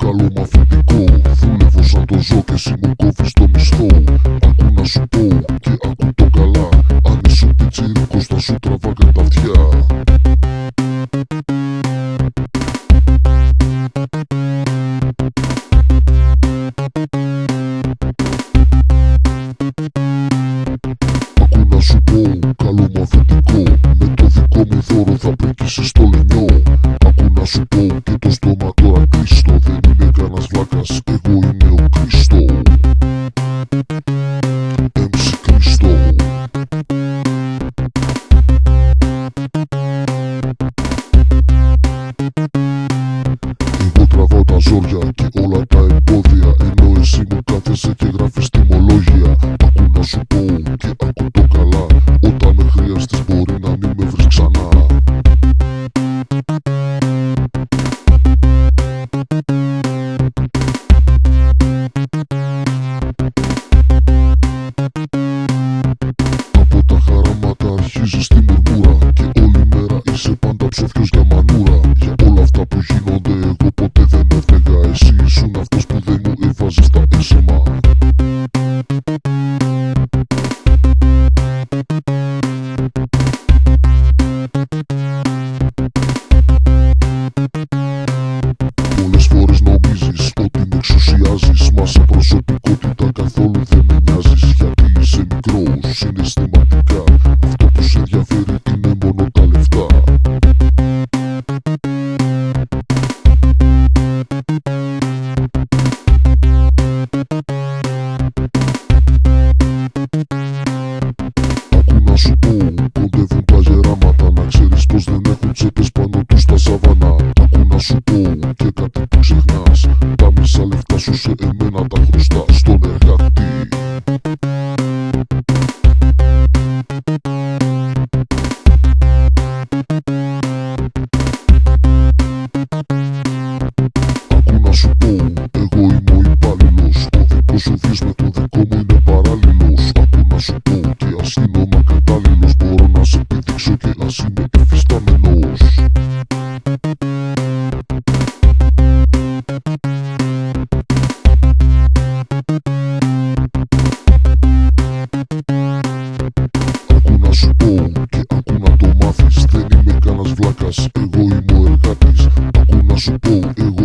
καλό μαθητικό. Δούλευω σαν το ζω και εσύ μου κόβεις το μισθό. Ακού να σου πω και ακού το καλά. Αν είσαι πιτσιρίκος θα σου τραβά κατά αυτιά. Ακού να σου πω καλό μαθητικό. Με το δικό μου δώρο θα πρικήσεις το λινιό. Ακού να σου πω και το στόμα τώρα κλείστο. Δεν είμαι κανένας βλάκας, εγώ είμαι ο Κρίστο. MC Κρίστο. Εγώ τραβάω τα ζόρια και όλα τα εμπόδια, ενώ εσύ μου κάθεσαι και γράφεις τιμολόγια. Ακού να σου πω και ακού το καλά. Όταν με χρειαστείς μπορεί να μην με βρεις ξανά. Από τα χαράματα αρχίζεις τη μουρμούρα και όλη μέρα είσαι πάντα ψόφιος για μανούρα. Για όλα αυτά που γίνονται εγώ ποτέ δεν έφταιγα. Εσύ ήσουν αυτός που δεν μου έβαζες τα έσαιμα. Πολλές φορές νομίζεις ότι με εξουσιάζεις, μα σε προσωπικότητα καθόλου δεν με νοιάζεις. Γιατί είσαι μικρός συναισθηματικά, αυτό που σε ενδιαφέρει είναι μόνο τα λεφτά. Ακού να σου πω, κοντεύουν τα γεράματα, να ξέρεις πως δεν έχουν τσέπες πάνω τους στα σαβανά. Ακού να σου πω και κάτι που ξεχνάς, τα μισά λεφτά σου σε εμένα τα χρωστάς στον εργάτη. Ακού να σου πω, εγώ είμαι ο υπάλληλος, ο δικός σου βίος με το δικό μου είναι παράλληλος. Ακού να σου πω και ας γίνομαι ακατάλληλος, μπορώ να σε επιδείξω και ας είμαι εφιστάμενος. Ακού να σου πω και ακού να το μάθεις, δεν είμαι κανένας βλάκας, εγώ είμαι ο εργάτης. Ακού να σου πω, εγώ